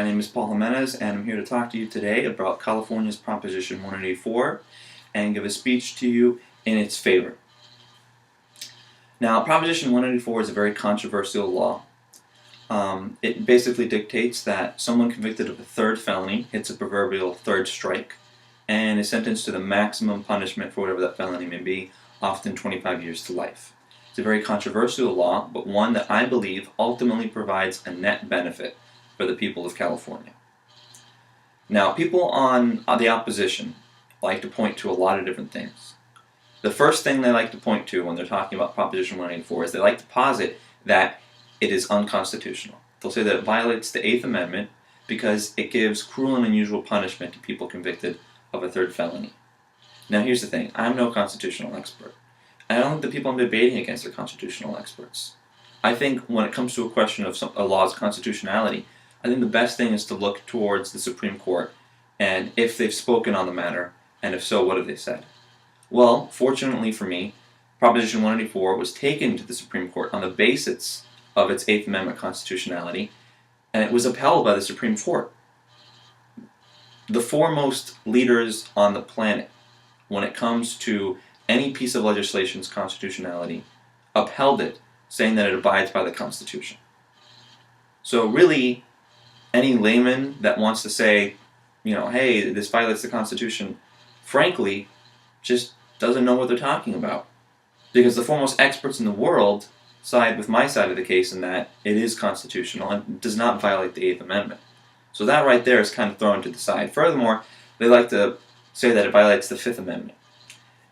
My name is Paul Jimenez, and I'm here to talk to you today about California's Proposition 184 and give a speech to you in its favor. Now, Proposition 184 is a very controversial law. It basically dictates that someone convicted of a third felony hits a proverbial third strike and is sentenced to the maximum punishment for whatever that felony may be, often 25 years to life. It's a very controversial law, but one that I believe ultimately provides a net benefit for the people of California. Now, people on the opposition like to point to a lot of different things. The first thing they like to point to when they're talking about Proposition 184 is they like to posit that it is unconstitutional. They'll say that it violates the Eighth Amendment because it gives cruel and unusual punishment to people convicted of a third felony. Now, here's the thing. I'm no constitutional expert. I don't think the people I'm debating against are constitutional experts. I think when it comes to a question of a law's constitutionality, I think the best thing is to look towards the Supreme Court and if they've spoken on the matter, and if so, what have they said? Well, fortunately for me, Proposition 184 was taken to the Supreme Court on the basis of its Eighth Amendment constitutionality, and it was upheld by the Supreme Court. The foremost leaders on the planet, when it comes to any piece of legislation's constitutionality, upheld it, saying that it abides by the Constitution. So really, any layman that wants to say, hey, this violates the Constitution, frankly, just doesn't know what they're talking about. Because the foremost experts in the world side with my side of the case in that it is constitutional and does not violate the Eighth Amendment. So that right there is kind of thrown to the side. Furthermore, they like to say that it violates the Fifth Amendment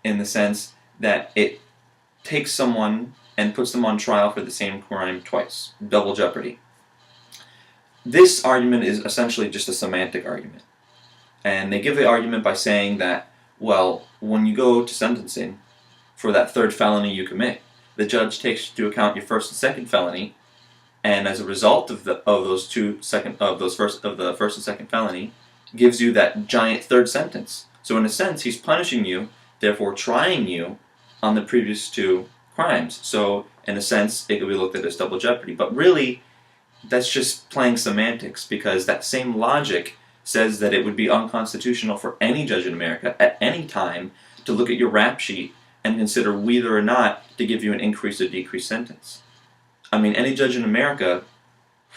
in the sense that it takes someone and puts them on trial for the same crime twice. Double jeopardy. This argument is essentially just a semantic argument. And they give the argument by saying that, well, when you go to sentencing for that third felony you commit, the judge takes into account your first and second felony, and as a result of the first and second felony, gives you that giant third sentence. So in a sense, he's punishing you, therefore trying you on the previous two crimes. So in a sense, it could be looked at as double jeopardy. But really, that's just playing semantics, because that same logic says that it would be unconstitutional for any judge in America at any time to look at your rap sheet and consider whether or not to give you an increased or decreased sentence. I mean, any judge in America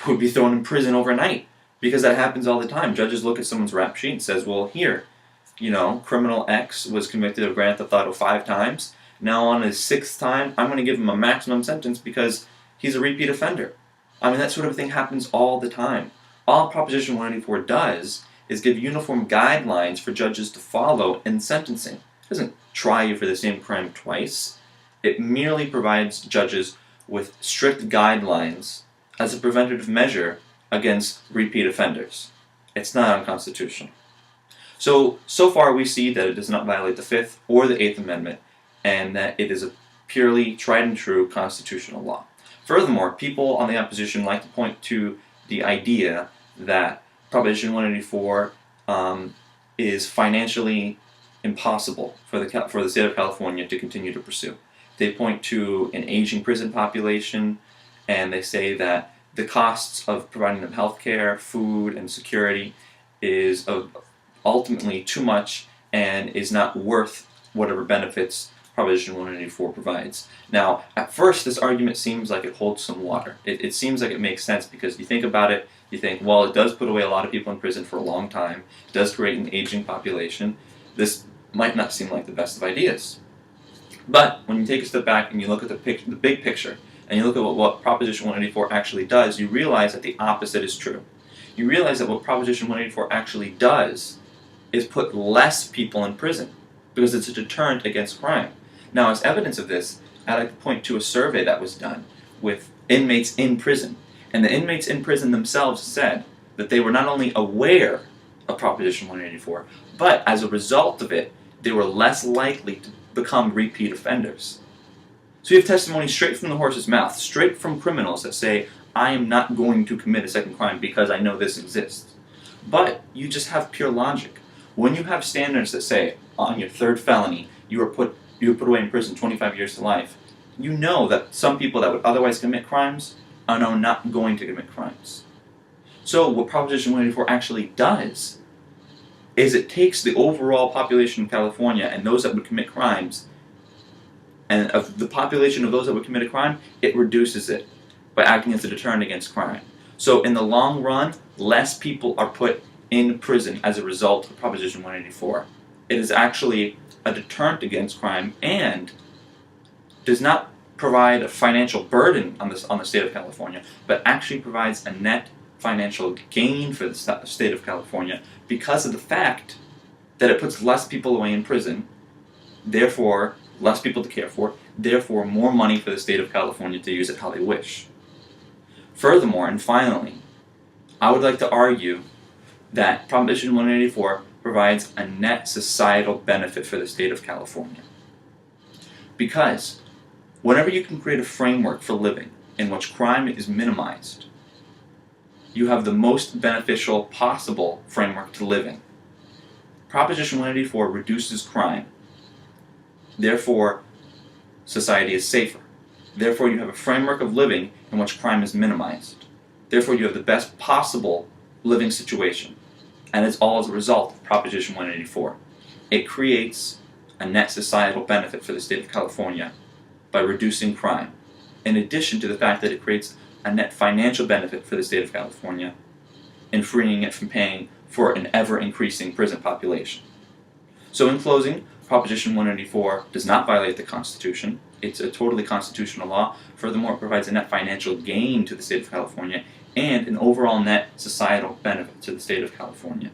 would be thrown in prison overnight, because that happens all the time. Judges look at someone's rap sheet and says, well, here, criminal X was convicted of Grand Theft Auto 5 times. Now on his 6th time, I'm going to give him a maximum sentence because he's a repeat offender. I mean, that sort of thing happens all the time. All Proposition 184 does is give uniform guidelines for judges to follow in sentencing. It doesn't try you for the same crime twice. It merely provides judges with strict guidelines as a preventative measure against repeat offenders. It's not unconstitutional. So far we see that it does not violate the Fifth or the Eighth Amendment, and that it is a purely tried and true constitutional law. Furthermore, people on the opposition like to point to the idea that Proposition 184 is financially impossible for the state of California to continue to pursue. They point to an aging prison population, and they say that the costs of providing them health care, food, and security is ultimately too much and is not worth whatever benefits Proposition 184 provides. Now, at first, this argument seems like it holds some water. It seems like it makes sense, because you think about it, you think, well, it does put away a lot of people in prison for a long time. It does create an aging population. This might not seem like the best of ideas. But when you take a step back and you look at the big picture, and you look at what Proposition 184 actually does, you realize that the opposite is true. You realize that what Proposition 184 actually does is put less people in prison, because it's a deterrent against crime. Now, as evidence of this, I'd like to point to a survey that was done with inmates in prison. And the inmates in prison themselves said that they were not only aware of Proposition 184, but as a result of it, they were less likely to become repeat offenders. So you have testimony straight from the horse's mouth, straight from criminals that say, I am not going to commit a second crime because I know this exists. But you just have pure logic. When you have standards that say, on your third felony, you were put away in prison 25 years to life, you know that some people that would otherwise commit crimes are now not going to commit crimes. So what Proposition 184 actually does is it takes the overall population of California and those that would commit crimes, and of the population of those that would commit a crime, it reduces it by acting as a deterrent against crime. So in the long run, less people are put in prison as a result of Proposition 184. It is actually a deterrent against crime and does not provide a financial burden on the state of California, but actually provides a net financial gain for the state of California because of the fact that it puts less people away in prison, therefore less people to care for, therefore more money for the state of California to use it how they wish. Furthermore, and finally, I would like to argue that Proposition 184 provides a net societal benefit for the state of California. Because whenever you can create a framework for living in which crime is minimized, you have the most beneficial possible framework to live in. Proposition 184 reduces crime. Therefore, society is safer. Therefore, you have a framework of living in which crime is minimized. Therefore, you have the best possible living situation. And it's all as a result of Proposition 184. It creates a net societal benefit for the state of California by reducing crime, in addition to the fact that it creates a net financial benefit for the state of California in freeing it from paying for an ever-increasing prison population. So in closing, Proposition 184 does not violate the Constitution. It's a totally constitutional law. Furthermore, it provides a net financial gain to the state of California and an overall net societal benefit to the state of California.